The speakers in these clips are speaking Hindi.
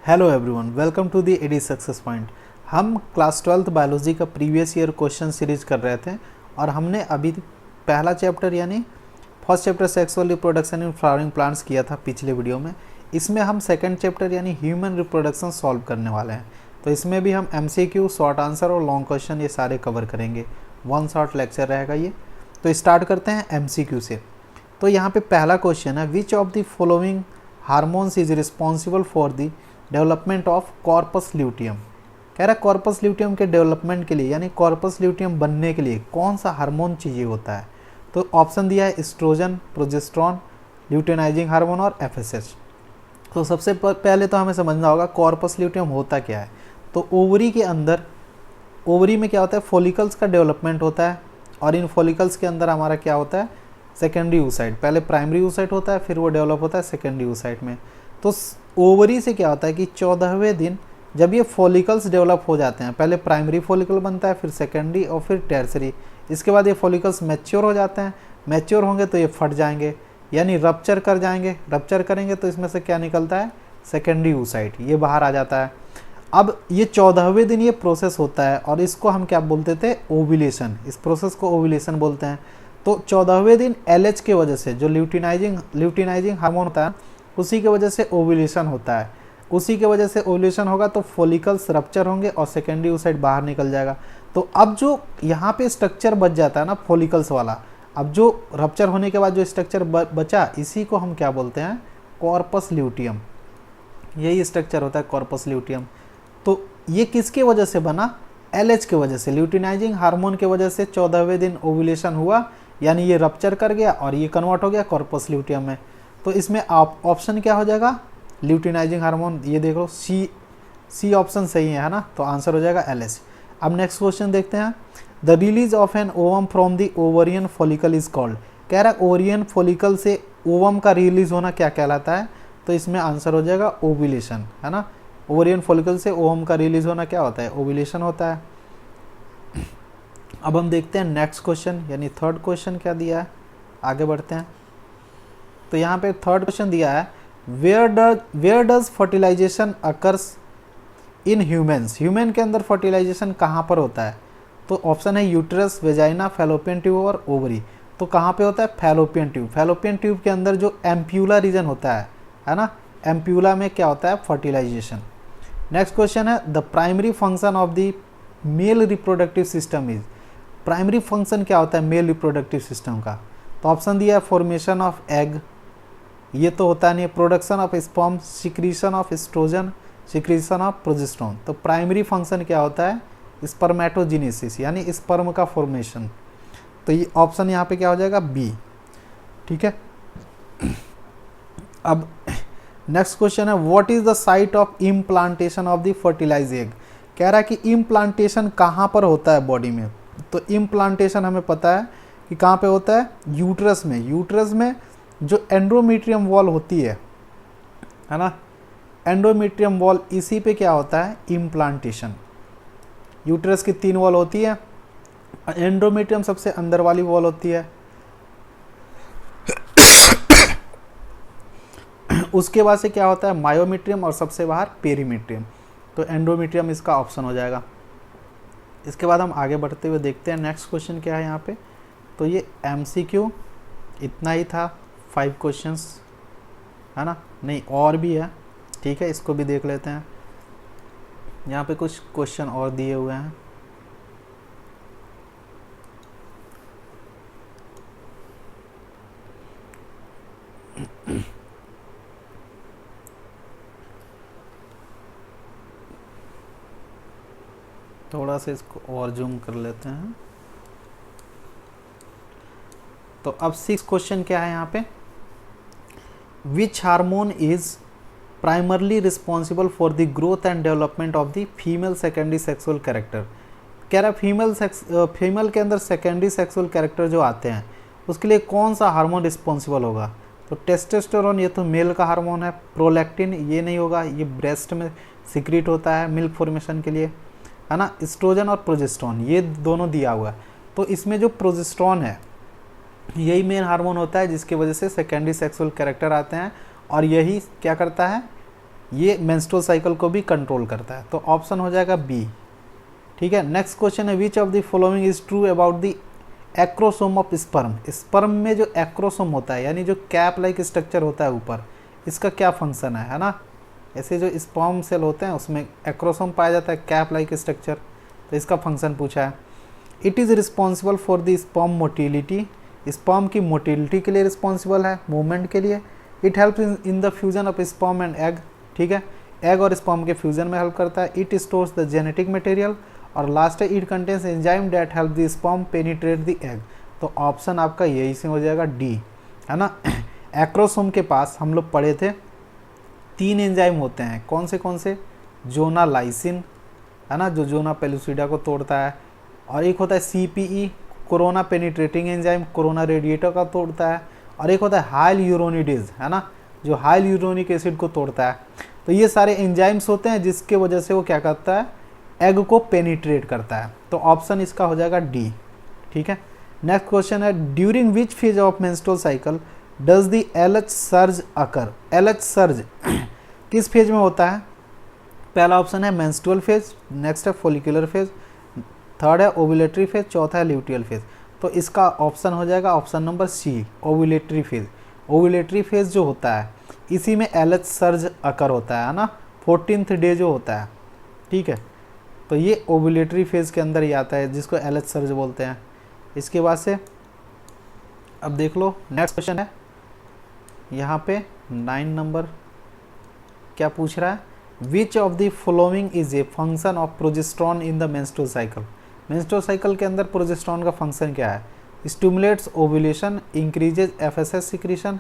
Hello everyone, welcome to the AD success point. हम क्लास 12th बायोलॉजी का प्रीवियस ईयर क्वेश्चन सीरीज कर रहे थे और हमने अभी पहला चैप्टर यानी first chapter sexual reproduction in flowering plants किया था पिछले वीडियो में। इसमें हम सेकंड चैप्टर यानी ह्यूमन रिप्रोडक्शन सॉल्व करने वाले हैं। तो इसमें भी हम एमसीक्यू, शॉर्ट आंसर और लॉन्ग क्वेश्चन ये सारे कवर करेंगे। वन शॉर्ट लेक्चर रहेगा ये। तो स्टार्ट करते हैं एमसीक्यू से। तो यहाँ पे पहला क्वेश्चन है, which of the following hormones is responsible for the development of corpus luteum. कह रहा है कॉर्पस ल्यूटियम के डेवलपमेंट के लिए यानी कॉर्पस ल्यूटियम बनने के लिए कौन सा हार्मोन चाहिए होता है। तो ऑप्शन दिया है एस्ट्रोजन, प्रोजेस्टेरॉन, ल्यूटिनाइजिंग हार्मोन और एफएसएच। तो सबसे पहले तो हमें समझना होगा कॉर्पस ल्यूटियम होता क्या है। तो ओवरी के अंदर, ओवरी में क्या होता है, फॉलिकल्स का डेवलपमेंट होता है और इन फॉलिकल्स के अंदर हमारा क्या होता है, सेकेंडरी oocyte। पहले प्राइमरी oocyte होता है, फिर वो डेवलप होता है सेकेंडरी oocyte में। तो ओवरी से क्या होता है कि 14वें दिन जब ये फॉलिकल्स डेवलप हो जाते हैं, पहले प्राइमरी फॉलिकल बनता है, फिर सेकेंडरी और फिर टर्सरी। इसके बाद ये फॉलिकल्स मैच्योर हो जाते हैं। मैच्योर होंगे तो ये फट जाएंगे यानी रप्चर कर जाएंगे। रप्चर करेंगे तो इसमें से क्या निकलता है, सेकेंडरी oocyte, ये बाहर आ जाता है। अब ये 14वें दिन ये प्रोसेस होता है और इसको हम क्या बोलते थे, ओव्यूलेशन। इस प्रोसेस को ओव्यूलेशन बोलते हैं। तो 14वें दिन LH के वजह से जो ल्यूटिनाइजिंग हार्मोन होता है उसी के वजह से ओव्यूलेशन होता है। उसी के वजह से ओव्यूलेशन होगा तो फॉलिकल्स रप्चर होंगे और सेकेंडरी oocyte बाहर निकल जाएगा। तो अब जो यहाँ पे स्ट्रक्चर बच जाता है ना फॉलिकल्स वाला, अब जो रप्चर होने के बाद जो स्ट्रक्चर बचा इसी को हम क्या बोलते हैं, कॉर्पस ल्यूटियम। यही स्ट्रक्चर होता है कॉर्पस ल्यूटियम। तो ये किसके वजह से बना, LH के वजह से, ल्यूटिनाइजिंग हार्मोन के वजह से 14वें दिन ओव्यूलेशन हुआ यानी ये रप्चर कर गया और ये कन्वर्ट हो गया कॉर्पस ल्यूटियम में। तो इसमें ऑप्शन क्या हो जाएगा, ल्यूटिनाइजिंग हार्मोन। ये देख लो सी ऑप्शन सही है ना, तो आंसर हो जाएगा LH। अब नेक्स्ट क्वेश्चन देखते हैं, the release of an ovum from the ovarian follicle is called. कह रहा है ओवरियन फॉलिकल से ओवम का रिलीज होना क्या कहलाता है। तो इसमें आंसर हो जाएगा ओव्यूलेशन, है ना। ओवरियन फॉलिकल से ओवम का रिलीज होना क्या होता है, ओव्यूलेशन होता है। अब हम देखते हैं नेक्स्ट क्वेश्चन यानी थर्ड क्वेश्चन क्या दिया है, आगे बढ़ते हैं। तो यहाँ पे थर्ड क्वेश्चन दिया है, where does fertilisation occurs in humans. Human के अंदर फर्टिलाइजेशन कहाँ पर होता है। तो ऑप्शन है यूट्रस, वेजाइना, फैलोपियन ट्यूब और ओवरी। तो कहाँ पे होता है, फैलोपियन ट्यूब। फैलोपियन ट्यूब के अंदर जो एम्प्यूला रीजन होता है ना, एम्प्यूला में क्या होता है, फर्टिलाइजेशन। नेक्स्ट क्वेश्चन है, the primary function of the male reproductive system is. Primary function क्या होता है मेल रिप्रोडक्टिव सिस्टम का। तो ऑप्शन दिया है फॉर्मेशन ऑफ एग, ये तो होता नहीं, production of sperm, secretion of oestrogen, secretion of progesterone. तो प्राइमरी फंक्शन क्या होता है, स्पर्मेटोजेनेसिस यानी स्पर्म का फॉर्मेशन। तो ये ऑप्शन यहाँ पे क्या हो जाएगा, बी। ठीक है। अब नेक्स्ट क्वेश्चन है, what is the site of implantation of the fertilize egg. कह रहा है कि इम्प्लांटेशन कहाँ पर होता है बॉडी में। तो इम्प्लांटेशन हमें पता है कि कहाँ पे होता है, यूट्रस में। यूट्रस में जो एंडोमेट्रियम वॉल होती है ना, एंडोमेट्रियम वॉल, इसी पे क्या होता है, इम्प्लांटेशन। यूट्रस की 3 वॉल होती है, एंडोमेट्रियम सबसे अंदर वाली वॉल होती है। उसके बाद से क्या होता है, मायोमेट्रियम और सबसे बाहर पेरीमेट्रियम। तो एंडोमेट्रियम इसका ऑप्शन हो जाएगा। इसके बाद हम आगे बढ़ते हुए देखते हैं नेक्स्ट क्वेश्चन क्या है यहाँ पे। तो ये MCQ इतना ही था, 5 क्वेश्चंस है ना, नहीं और भी है। ठीक है, इसको भी देख लेते हैं। यहाँ पे कुछ क्वेश्चन और दिए हुए हैं। थोड़ा सा इसको और जूम कर लेते हैं। तो अब 6 क्वेश्चन क्या है यहाँ पे, which hormone is primarily responsible for the growth and development of the female secondary sexual character. कह रहा है फीमेल के अंदर सेकेंडरी सेक्सुअल कैरेक्टर जो आते हैं उसके लिए कौन सा हार्मोन रिस्पॉन्सिबल होगा। तो टेस्टोस्टेरोन ये तो मेल का हार्मोन है, प्रोलैक्टिन ये नहीं होगा, ये ब्रेस्ट में सिक्रीट होता है मिल्क फॉर्मेशन के लिए, है ना। एस्ट्रोजन और प्रोजेस्टेरॉन ये दोनों दिया हुआ है। तो इसमें जो प्रोजेस्टेरॉन है यही मेन हार्मोन होता है जिसकी वजह से सेकेंडरी सेक्सुअल कैरेक्टर आते हैं और यही क्या करता है, ये मेंस्ट्रुअल साइकिल को भी कंट्रोल करता है, तो ऑप्शन हो जाएगा बी। ठीक है, नेक्स्ट क्वेश्चन है which of the following is true about the acrosome of sperm. Sperm में जो एक्रोसोम होता है यानी जो कैप लाइक स्ट्रक्चर होता है ऊपर, इसका क्या फंक्शन है ना। ऐसे जो स्पर्म सेल होते हैं उसमें एक्रोसोम पाया जाता है, कैप लाइक स्ट्रक्चर, तो इसका फंक्शन पूछा है। It is responsible for the sperm motility, sperm की मोटिलिटी के लिए रिस्पॉन्सिबल है, मूवमेंट के लिए। It help in the fusion of sperm and egg, ठीक है, एग और स्पर्म के फ्यूजन में हेल्प करता है। It stores the genetic material, और लास्ट है it contains enzyme that help the sperm penetrate the egg. तो ऑप्शन आपका यही से हो जाएगा डी, है ना। एक्रोसोम के पास हम लोग पढ़े थे 3 एंजाइम होते हैं, कौन से, जोना लाइसिन, है ना, जो जोना पेलुसिडा को तोड़ता है, और एक होता है CPE corona penetrating enzyme, corona radiator का तोड़ता है, और एक होता है हाइल यूरोनिडेज, है ना, जो हाइल यूरोनिक एसिड को तोड़ता है। तो ये सारे एंजाइम्स होते हैं जिसके वजह से वो क्या करता है, एग को पेनिट्रेट करता है। तो ऑप्शन इसका हो जाएगा डी। ठीक है, नेक्स्ट क्वेश्चन है during which phase of menstrual cycle does the LH surge occur. LH surge किस फेज में होता है। पहला ऑप्शन है मेंस्ट्रुअल फेज, नेक्स्ट है फॉलिकुलर फेज, थर्ड है ओव्यूलेटरी फेज, चौथा है ल्यूटियल फेज। तो इसका ऑप्शन हो जाएगा option number C, ovulatory phase. Ovulatory phase जो होता है इसी में LH सर्ज अकर होता है ना, 14th डे जो होता है। ठीक है, तो ये ओव्यूलेटरी फेज के अंदर ही आता है जिसको LH सर्ज बोलते हैं। इसके बाद से अब देख लो नेक्स्ट क्वेश्चन है, यहाँ पे 9 नंबर क्या पूछ रहा है, which of the following is a function of progesterone in the menstrual cycle. Menstrual cycle के अंदर प्रोजेस्टेरॉन का फंक्शन क्या है। Stimulates ovulation, increases FSH secretion,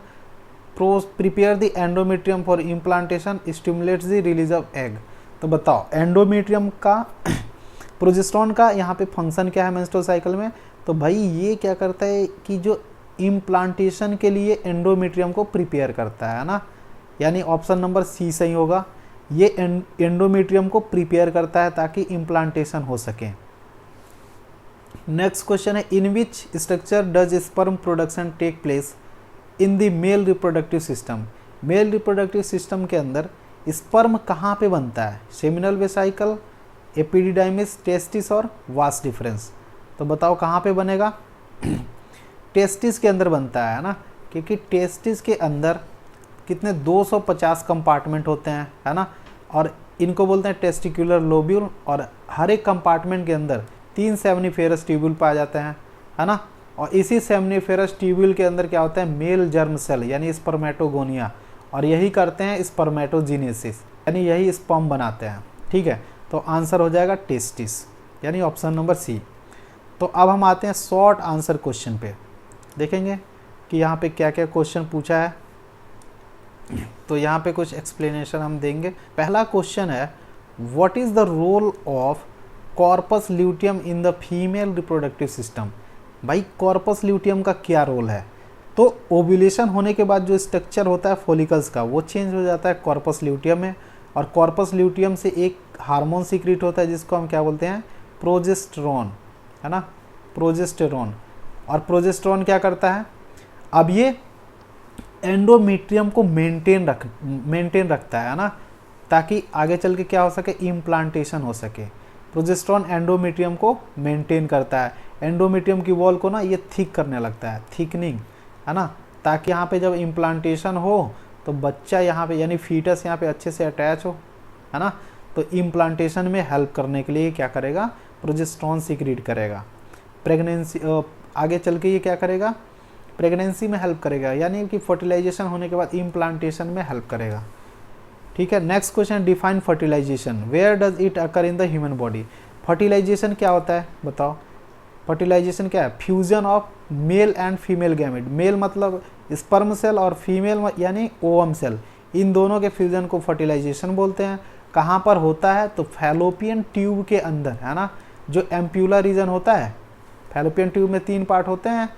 prepare the endometrium for implantation, stimulates the release of egg. तो बताओ एंडोमेट्रियम का प्रोजेस्टेरॉन का यहाँ पे फंक्शन क्या है मेंस्ट्रुअल साइकिल में। तो भाई ये क्या करता है कि जो इम्प्लांटेशन के लिए एंडोमेट्रियम को प्रिपेयर करता है ना, यानी ऑप्शन नंबर सी सही होगा। ये एंडोमेट्रियम को प्रिपेयर करता है ताकि इम्प्लांटेशन हो सके। नेक्स्ट क्वेश्चन है in which structure does sperm production take place in the male reproductive system. Male reproductive system के अंदर स्पर्म कहाँ पे बनता है, सेमिनल वेसाइकल, एपिडिडाइमिस, टेस्टिस और वास डिफरेंस। तो बताओ कहाँ पे बनेगा। टेस्टिस के अंदर बनता है ना, क्योंकि टेस्टिस के अंदर कितने 250 कंपार्टमेंट होते हैं, है ना, और इनको बोलते हैं टेस्टिकुलर लोब्यूल, और हर एक कंपार्टमेंट के अंदर 3 सेमनीफेरस ट्यूब्यूल पाए जाते हैं, है ना। और इसी सेमनीफेरस ट्यूब्यूल के अंदर क्या होता है, मेल जर्म सेल यानी स्पर्मेटोगोनिया, और यही करते हैं स्पर्मेटोजेनेसिस यानी यही स्पर्म बनाते हैं। ठीक है, तो आंसर हो जाएगा टेस्टिस यानी ऑप्शन नंबर सी। तो अब हम आते हैं शॉर्ट आंसर क्वेश्चन पे, देखेंगे कि यहाँ पे क्या क्या क्वेश्चन पूछा है। तो यहाँ पे कुछ एक्सप्लेनेशन हम देंगे। पहला क्वेश्चन है what is the role of corpus luteum in the female reproductive system. भाई कॉर्पस ल्यूटियम का क्या रोल है। तो ओव्यूलेशन होने के बाद जो स्ट्रक्चर होता है फॉलिकल्स का वो चेंज हो जाता है कॉर्पस ल्यूटियम में, और कॉर्पस ल्यूटियम से एक हार्मोन सीक्रेट होता है जिसको हम क्या बोलते हैं, प्रोजेस्टेरॉन, है ना, प्रोजेस्टेरॉन। और प्रोजेस्टेरॉन क्या करता है, अब ये एंडोमेट्रियम को मेंटेन रखता है ना, ताकि आगे चल के क्या हो सके, इम्प्लांटेशन हो सके। प्रोजेस्टेरॉन एंडोमेट्रियम को मेंटेन करता है, एंडोमेट्रियम की वॉल को ना ये थिक करने लगता है, थिकनिंग, है ना, ताकि यहाँ पे जब इम्प्लांटेशन हो तो बच्चा यहाँ पे यानी फीटस यहाँ पे अच्छे से अटैच हो, है ना। तो इम्प्लांटेशन में हेल्प करने के लिए क्या करेगा, प्रोजेस्टेरॉन सीक्रेट करेगा। प्रेगनेंसी आगे चल के ये क्या करेगा, प्रेगनेंसी में हेल्प करेगा, यानी कि फर्टिलाइजेशन होने के बाद इम्प्लांटेशन में हेल्प करेगा। ठीक है, next question define fertilisation, where does it occur in the human body. Fertilisation क्या होता है बताओ। फर्टिलाइजेशन क्या है, fusion of male and female gamete. Male मतलब स्पर्म सेल और फीमेल यानी ओवम सेल, इन दोनों के फ्यूजन को फर्टिलाइजेशन बोलते हैं। कहाँ पर होता है, तो फैलोपियन ट्यूब के अंदर, है ना, जो एम्प्यूला रीजन होता है। फैलोपियन ट्यूब में 3 पार्ट होते हैं,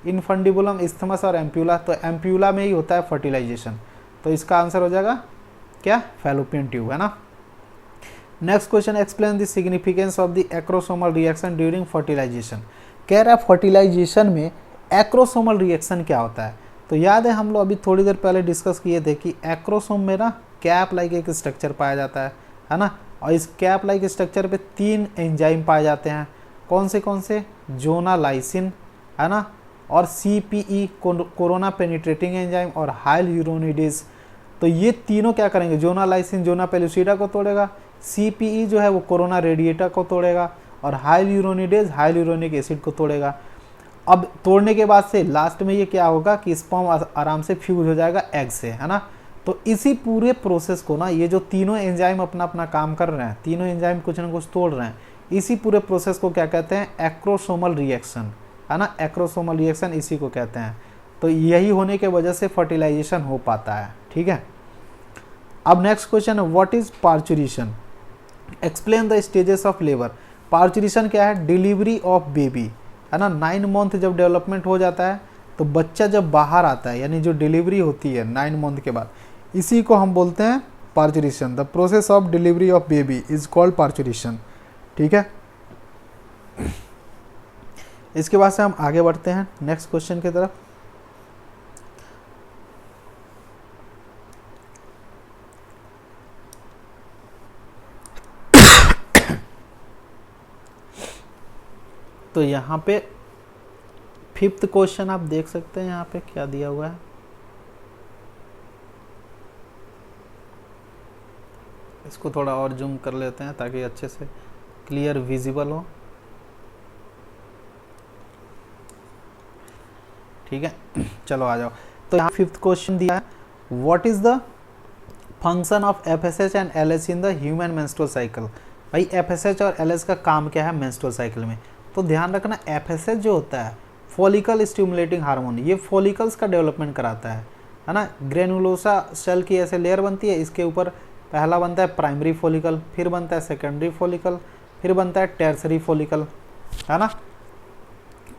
इनफंडिबुलम, इस्थमस और एम्प्यूला। तो एम्प्यूला में ही होता है फर्टिलाइजेशन। तो इसका आंसर हो जाएगा क्या, फैलोपियन ट्यूब, है ना। Next question explain the significance of the acrosomal reaction during fertilisation. कह रहा है फर्टिलाइजेशन में एक्रोसोमल रिएक्शन क्या होता है। तो याद है हम लोग अभी थोड़ी देर पहले डिस्कस किए थे कि एक्रोसोम में ना कैप लाइक एक स्ट्रक्चर पाया जाता है ना। और इस कैप लाइक स्ट्रक्चर पे 3 एंजाइम पाए जाते हैं। कौन से जोनालाइसिन, है ना, और CPE कोरोना पेनिट्रेटिंग एंजाइम, और हाइलुरोनिडेज। तो ये तीनों क्या करेंगे, जोनालाइसिन जोना पेलुसिडा को तोड़ेगा, CPE जो है वो कोरोना रेडिएटा को तोड़ेगा, और हाइलुरोनिडेज हाइलुरोनिक एसिड को तोड़ेगा। अब तोड़ने के बाद से लास्ट में ये क्या होगा कि स्पर्म आराम से फ्यूज हो जाएगा एग से, है ना। तो इसी पूरे प्रोसेस को ना, ये जो तीनों एंजाइम अपना अपना काम कर रहे हैं, तीनों एंजाइम कुछ ना कुछ तोड़ रहे हैं, इसी पूरे प्रोसेस को क्या कहते हैं, एक्रोसोमल रिएक्शन, है ना। एक्रोसोमल रिएक्शन इसी को कहते हैं। तो यही होने के वजह से फर्टिलाइजेशन हो पाता है, ठीक है। अब नेक्स्ट क्वेश्चन है, what is parturition, explain the stages of labour. Parturition क्या है, डिलीवरी ऑफ बेबी, है ना। 9 मंथ जब डेवलपमेंट हो जाता है तो बच्चा जब बाहर आता है, यानी जो डिलीवरी होती है 9 मंथ के बाद, इसी को हम बोलते हैं parturition. The process of delivery of baby is called parturition, ठीक है। इसके बाद से हम आगे बढ़ते हैं नेक्स्ट क्वेश्चन की तरफ। तो यहाँ पे 5th क्वेश्चन आप देख सकते हैं, यहाँ पे क्या दिया हुआ है, इसको थोड़ा और जूम कर लेते हैं ताकि अच्छे से क्लियर विजिबल हो, ठीक है। चलो आ जाओ। तो यहाँ 5th क्वेश्चन दिया है, what is the function of FSH and LH in the human menstrual cycle. भाई FSH और LH का काम क्या है मेंस्ट्रुअल साइकिल में। तो ध्यान रखना, FSH जो होता है फॉलिकल स्टिमुलेटिंग हार्मोन, ये फॉलिकल्स का डेवलपमेंट कराता है ना। ग्रेनुलोसा सेल की ऐसे लेयर बनती है, इसके ऊपर पहला बनता है प्राइमरी फॉलिकल, फिर बनता है सेकेंडरी फॉलिकल, फिर बनता है टर्सरी फॉलिकल, है ना।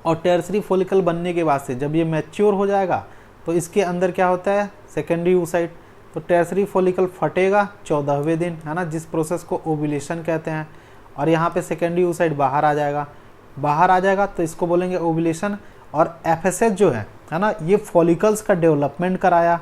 और टर्सरी फॉलिकल बनने के बाद से जब ये मैच्योर हो जाएगा तो इसके अंदर क्या होता है, सेकेंडरी oocyte। तो टर्सरी फॉलिकल फटेगा 14वें दिन, है ना, जिस प्रोसेस को ओव्यूलेशन कहते हैं। और यहाँ पे सेकेंडरी oocyte बाहर आ जाएगा तो इसको बोलेंगे ओव्यूलेशन। और FSH जो है ना, ये फॉलिकल्स का डेवलपमेंट कराया।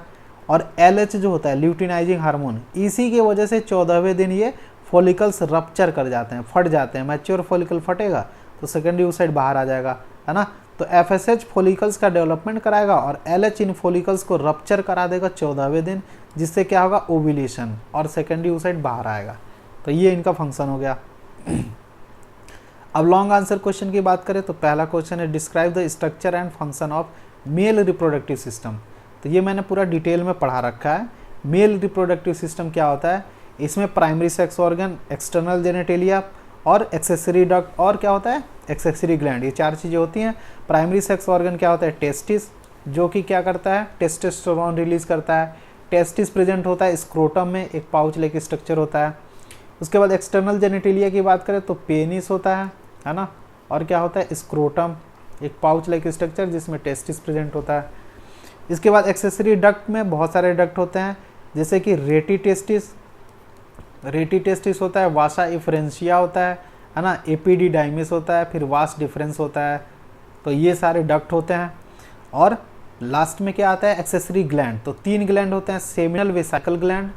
और LH जो होता है ल्यूटिनाइजिंग हार्मोन, इसी के वजह से 14वें दिन ये फॉलिकल्स रप्चर कर जाते हैं, फट जाते हैं। मैच्योर फॉलिकल फटेगा तो सेकेंडरी oocyte बाहर आ जाएगा, है ना। तो FSH फॉलिकल्स का डेवलपमेंट कराएगा और LH इन फॉलिकल्स को रप्चर करा देगा 14वें दिन, जिससे क्या होगा, ओव्यूलेशन, और सेकेंडरी oocyte बाहर आएगा। तो ये इनका फंक्शन हो गया। अब लॉन्ग आंसर क्वेश्चन की बात करें तो पहला क्वेश्चन है, describe the structure and function of male reproductive system. तो ये मैंने पूरा डिटेल में पढ़ा रखा है। मेल रिप्रोडक्टिव सिस्टम क्या होता है, इसमें primary sex organ, external genitalia और एक्सेसरी डक्ट, और क्या होता है, एक्सेसरी ग्लैंड, ये 4 चीज़ें होती हैं। प्राइमरी सेक्स ऑर्गन क्या होता है, टेस्टिस, जो कि क्या करता है, टेस्टोस्टेरोन रिलीज करता है। टेस्टिस प्रेजेंट होता है स्क्रोटम में, एक पाउच लेके स्ट्रक्चर होता है। उसके बाद एक्सटर्नल जेनेटेलिया की बात करें तो पेनिस होता है ना, और क्या होता है, स्क्रोटम, एक पाउच लाइक स्ट्रक्चर जिसमें टेस्टिस प्रेजेंट होता है। इसके बाद एक्सेसरी डक्ट में बहुत सारे डक्ट होते हैं, जैसे कि रेटी टेस्टिस होता है, वासा इफ्रेंशिया होता है ना, एपिडिडाइमिस होता है, फिर वास डिफरेंस होता है। तो ये सारे डक्ट होते हैं। और लास्ट में क्या आता है, एक्सेसरी ग्लैंड। तो 3 ग्लैंड होते हैं, सेमिनल वेसिकल ग्लैंड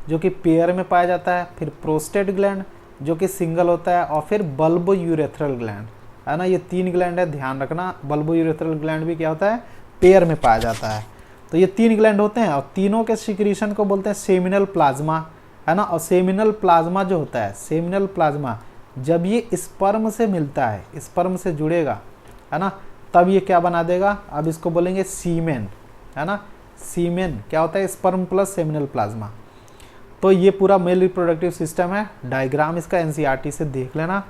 जो कि पेयर में पाया जाता है, फिर प्रोस्टेट ग्लैंड जो कि सिंगल होता है, और फिर बल्बो यूरेथ्रल ग्लैंड, है ना। ये 3 ग्लैंड है, ध्यान रखना। बल्बो यूरेथ्रल ग्लैंड भी क्या होता है, पेयर में पाया जाता है। तो ये 3 ग्लैंड होते हैं और तीनों के सिक्रीशन को बोलते हैं सेमिनल प्लाज्मा, है ना। और सेमिनल प्लाज्मा जो होता है, सेमिनल प्लाज्मा जब ये स्पर्म से मिलता है, स्पर्म से जुड़ेगा, है ना, तब ये क्या बना देगा, अब इसको बोलेंगे सीमेन, है ना। सीमेन क्या होता है, स्पर्म प्लस सेमिनल प्लाज्मा। तो ये पूरा मेल रिप्रोडक्टिव सिस्टम है। डायग्राम इसका NCERT से देख लेना।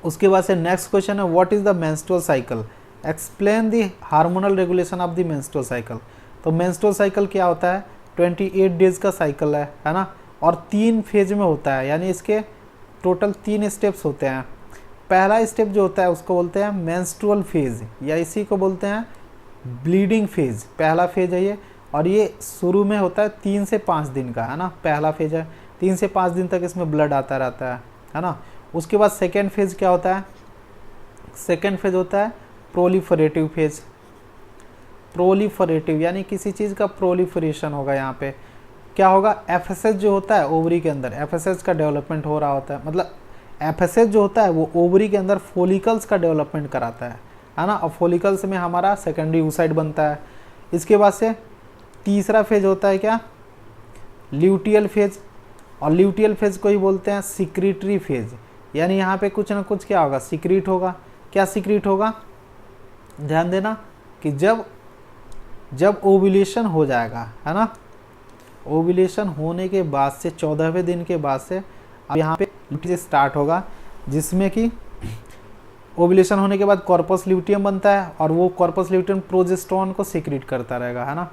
उसके बाद से नेक्स्ट क्वेश्चन है, what is the menstrual cycle, explain the hormonal regulation of the menstrual cycle. तो मेंस्ट्रुअल साइकिल क्या होता है, 28 डेज का साइकिल है ना, और 3 फेज में होता है, यानी इसके टोटल 3 स्टेप्स होते हैं। पहला स्टेप जो होता है उसको बोलते हैं मेंस्ट्रुअल फेज, या इसी को बोलते हैं ब्लीडिंग फेज। पहला फेज है ये, और ये शुरू में होता है 3 से 5 दिन का, है ना। पहला फेज है, 3 से 5 दिन तक इसमें ब्लड आता रहता है ना। उसके बाद सेकेंड फेज क्या होता है, सेकेंड फेज होता है प्रोलिफरेटिव फेज। प्रोलिफरेटिव यानी किसी चीज़ का प्रोलिफरेशन होगा यहाँ पे। क्या होगा, एफएसएच जो होता है ओवरी के अंदर, एफएसएच का डेवलपमेंट हो रहा होता है, मतलब एफएसएच जो होता है वो ओवरी के अंदर फोलिकल्स का डेवलपमेंट कराता है ना। और फोलिकल्स में हमारा सेकेंडरी oocyte बनता है। इसके बाद से तीसरा फेज होता है क्या, ल्यूटियल फेज, और ल्यूटियल फेज को ही बोलते हैं सिक्रीटरी फेज, यानी यहाँ पे कुछ ना कुछ क्या होगा, सिक्रीट होगा। क्या सिक्रीट होगा, ध्यान देना कि जब ओव्यूलेशन हो जाएगा, है ना, ओव्यूलेशन होने के बाद से 14वें दिन के बाद से अब यहाँ पे स्टार्ट होगा, जिसमें कि ओव्यूलेशन होने के बाद कॉर्पस ल्यूटियम बनता है, और वो कॉर्पस ल्यूटियम प्रोजेस्टेरोन को सिक्रीट करता रहेगा, है ना।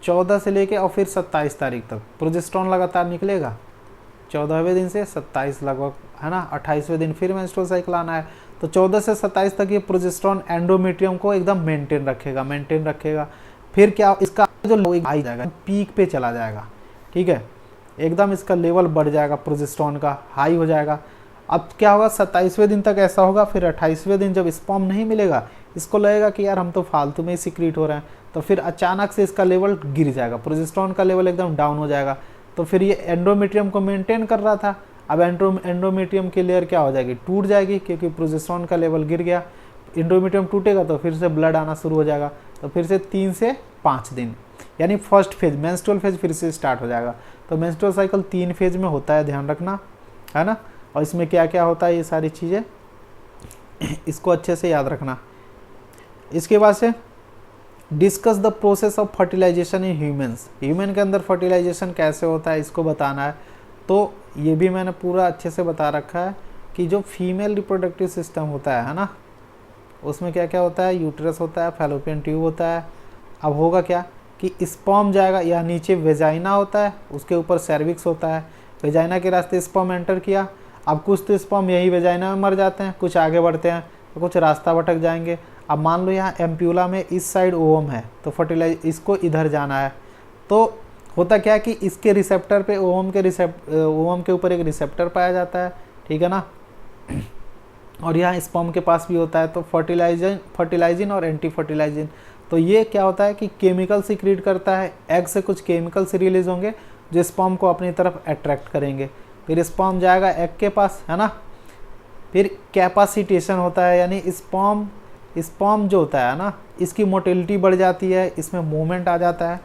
14 से लेके और फिर 27 तारीख तक प्रोजेस्टेरोन लगातार निकलेगा, 14वें दिन से 27 लगभग, है ना। 28वें दिन फिर मेंस्ट्रुअल साइकिल आना है, तो 14 से 27 तक ये प्रोजेस्टेरोन एंडोमेट्रियम को एकदम मेंटेन रखेगा। फिर क्या, इसका जो आ जाएगा पीक पे चला जाएगा, ठीक है, एकदम इसका लेवल बढ़ जाएगा, प्रोजेस्टेरोन का हाई हो जाएगा। अब क्या होगा, 27वें दिन तक ऐसा होगा, फिर 28वें दिन जब स्पर्म नहीं मिलेगा, इसको लगेगा कि यार हम तो फालतू में ही सिक्रीट हो रहे हैं, तो फिर अचानक से इसका लेवल गिर जाएगा, प्रोजेस्टेरोन का लेवल एकदम डाउन हो जाएगा। तो फिर ये एंडोमेट्रियम को मेंटेन कर रहा था, अब एंडोमेट्रियम की लेयर क्या हो जाएगी, टूट जाएगी, क्योंकि प्रोजेस्टेरोन का लेवल गिर गया। एंडोमेट्रियम टूटेगा तो फिर से ब्लड आना शुरू हो जाएगा, तो फिर से 3 से 5 दिन, यानी फर्स्ट फेज मेंस्ट्रुअल फेज फिर से स्टार्ट हो जाएगा। तो मेंस्ट्रुअल साइकिल 3 फेज में होता है, ध्यान रखना, है ना। और इसमें क्या क्या होता है, ये सारी चीज़ें इसको अच्छे से याद रखना। इसके बाद से discuss the process of fertilisation in humans, human के अंदर फर्टिलाइजेशन कैसे होता है इसको बताना है। तो ये भी मैंने पूरा अच्छे से बता रखा है कि जो फीमेल रिप्रोडक्टिव सिस्टम होता है ना, उसमें क्या क्या होता है, यूट्रस होता है, फैलोपियन ट्यूब होता है। अब होगा क्या कि स्पर्म जाएगा, या नीचे वेजाइना होता है, उसके ऊपर सर्विक्स होता है, वेजाइना के रास्ते स्पर्म एंटर किया। अब कुछ तो स्पर्म यही वेजाइना में मर जाते हैं, कुछ आगे बढ़ते हैं, तो कुछ रास्ता भटक जाएंगे। अब मान लो यहाँ एम्प्यूला में इस साइड ओवम है, तो फर्टिलाइज इसको इधर जाना है, तो होता क्या कि इसके रिसेप्टर पे ओवम के ऊपर एक रिसेप्टर पाया जाता है, ठीक है ना, और यहाँ स्पर्म के पास भी होता है। तो फर्टिलाइजिन और एंटी फर्टिलाइजिन, तो ये क्या होता है कि केमिकल सिक्रीट करता है, एग से कुछ केमिकल्स रिलीज होंगे जो स्पर्म को अपनी तरफ अट्रैक्ट करेंगे। फिर स्पर्म जाएगा एग के पास, है ना। फिर कैपेसिटेशन होता है, यानी स्पर्म जो होता है ना, इसकी मोटिलिटी बढ़ जाती है, इसमें मूवमेंट आ जाता है,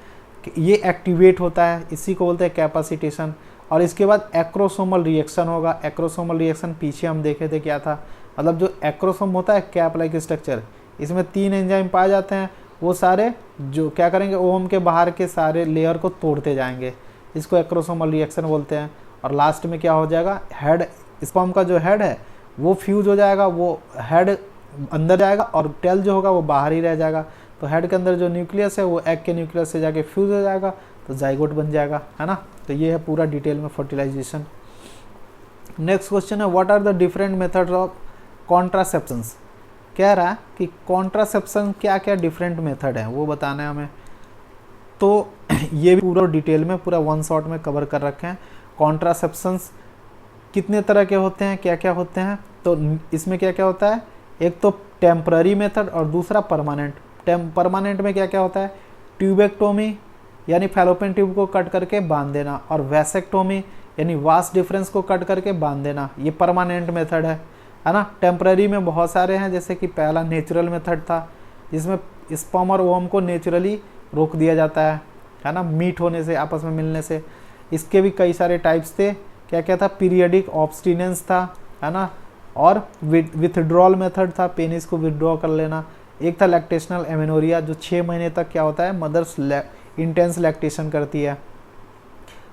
ये एक्टिवेट होता है, इसी को बोलते हैं कैपेसिटेशन। और इसके बाद एक्रोसोमल रिएक्शन होगा। एक्रोसोमल रिएक्शन पीछे हम देखे थे क्या था, मतलब जो एक्रोसोम होता है कैप लाइक स्ट्रक्चर, इसमें 3 एंजाइम पाए जाते हैं, वो सारे जो क्या करेंगे, ओवम के बाहर के सारे लेयर को तोड़ते जाएंगे, इसको एक्रोसोमल रिएक्शन बोलते हैं। और लास्ट में क्या हो जाएगा, हेड, स्पर्म का जो हेड है वो फ्यूज हो जाएगा, वो हेड अंदर जाएगा और टेल जो होगा वो बाहर ही रह जाएगा। तो हेड के अंदर जो न्यूक्लियस है वो एग के न्यूक्लियस से जाके फ्यूज हो जाएगा, तो जाइगोट बन जाएगा, है ना। तो ये है पूरा डिटेल में फर्टिलाइजेशन। नेक्स्ट क्वेश्चन है, what are the different methods of contraceptions. कह रहा है कि कॉन्ट्रासेप्शन क्या क्या डिफरेंट मेथड है वो बताना है हमें। तो ये भी पूरा डिटेल में पूरा 1 शॉट में कवर कर रखे हैं। कॉन्ट्रासेप्शंस कितने तरह के होते हैं, क्या क्या होते हैं, तो इसमें क्या क्या होता है, एक तो टेम्पररी मेथड और दूसरा परमानेंट। परमानेंट में क्या क्या होता है, ट्यूबेक्टोमी यानी फैलोपियन ट्यूब को कट करके बांध देना, और वैसेक्टोमी यानी वास डिफरेंस को कट करके बांध देना, ये परमानेंट मेथड है ना। टेम्पररी में बहुत सारे हैं, जैसे कि पहला नेचुरल मेथड था, जिसमें स्पर्म और ओवम को नेचुरली रोक दिया जाता है ना, मीट होने से, आपस में मिलने से। इसके भी कई सारे टाइप्स थे, क्या क्या था, पीरियडिक ऑब्स्टिनेंस था, है ना, और विथड्रॉल मेथड था, पेनिस को विथड्रॉ कर लेना। एक था लैक्टेशनल एमेनोरिया, जो 6 महीने तक क्या होता है, मदर्स इंटेंस लैक्टेशन करती है।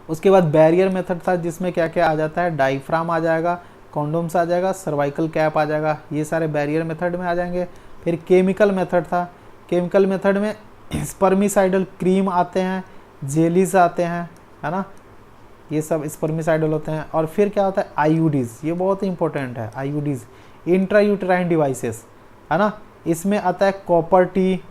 उसके बाद बैरियर मेथड था, जिसमें क्या क्या आ जाता है, डाइफ्राम आ जाएगा, कॉन्डोम्स आ जाएगा, सर्वाइकल कैप आ जाएगा, ये सारे बैरियर मेथड में आ जाएंगे। फिर केमिकल मेथड था, केमिकल मेथड में स्पर्मिसाइडल क्रीम आते हैं, जेलीज आते हैं, है ना, ये सब स्पर्मिसाइडल होते हैं। और फिर क्या होता है, आईयूडीज, ये बहुत ही इंपॉर्टेंट है, आईयूडीज इंट्रायूटेराइन डिवाइसेस, है ना। इसमें आता है कॉपर टी,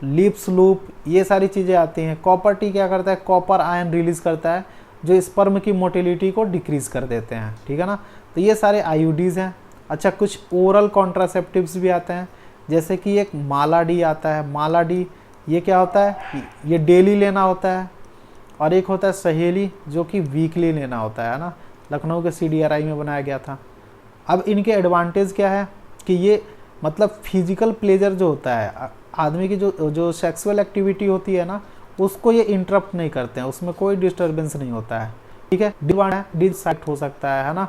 लिप्स लूप, ये सारी चीज़ें आती हैं। कॉपर टी क्या करता है, कॉपर आयन रिलीज करता है, जो स्पर्म की मोटिलिटी को डिक्रीज कर देते हैं, ठीक है ना। तो ये सारे आईयूडीज हैं। अच्छा, कुछ ओरल कॉन्ट्रासेप्टिव्स भी आते हैं, जैसे कि एक माला डी आता है। माला डी ये क्या होता है, ये डेली लेना होता है, और एक होता है सहेली जो कि वीकली लेना होता है ना, लखनऊ के CDRI में बनाया गया था। अब इनके एडवांटेज क्या है कि ये मतलब फिजिकल प्लेजर जो होता है आदमी की जो सेक्सुअल एक्टिविटी होती है ना, उसको ये इंटरप्ट नहीं करते हैं, उसमें कोई डिस्टर्बेंस नहीं होता है, ठीक है। डिसाइड हो सकता है ना,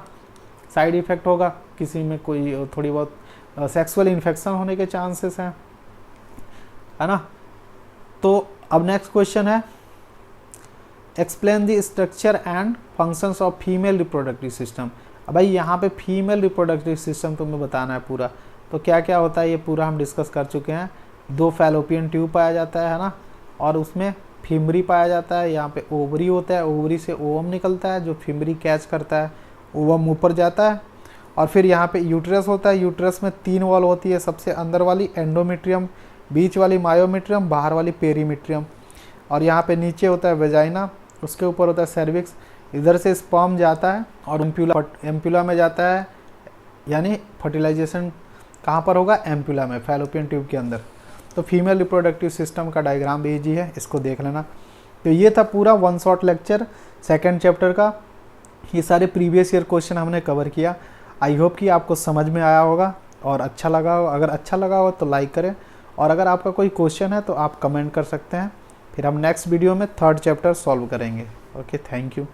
साइड इफेक्ट होगा, किसी में कोई थोड़ी बहुत सेक्सुअल इन्फेक्शन होने के चांसेस हैं, है ना। तो अब नेक्स्ट क्वेश्चन है, explain the structure and functions of female reproductive system. अब भाई यहाँ पे फीमेल रिप्रोडक्टिव सिस्टम तुम्हें बताना है पूरा, तो क्या क्या होता है ये पूरा हम डिस्कस कर चुके हैं। 2 फैलोपियन ट्यूब पाया जाता है ना, और उसमें फिमरी पाया जाता है, यहाँ पे ओवरी होता है, ओवरी से ओवम निकलता है जो फिमरी कैच करता है, ओवम ऊपर जाता है, और फिर यहाँ पे यूट्रस होता है, यूट्रस में 3 वॉल होती है, सबसे अंदर वाली एंडोमेट्रियम, बीच वाली मायोमेट्रियम, बाहर वाली पेरीमेट्रियम, और यहाँ पे नीचे होता है वेजाइना, उसके ऊपर होता है सर्विक्स, इधर से स्पर्म जाता है और एम्पुला में जाता है, यानी फर्टिलाइजेशन कहाँ पर होगा, एम्पुला में, फैलोपियन ट्यूब के अंदर। तो फीमेल रिप्रोडक्टिव सिस्टम का डायग्राम भी ईजी है, इसको देख लेना। तो ये था पूरा 1 शॉट लेक्चर 2nd चैप्टर का, ये सारे प्रीवियस ईयर क्वेश्चन हमने कवर किया। आई होप कि आपको समझ में आया होगा और अच्छा लगा हो। अगर अच्छा लगा हो तो लाइक करें, और अगर आपका कोई क्वेश्चन है तो आप कमेंट कर सकते हैं, फिर हम नेक्स्ट वीडियो में 3rd चैप्टर सॉल्व करेंगे। Okay, thank you.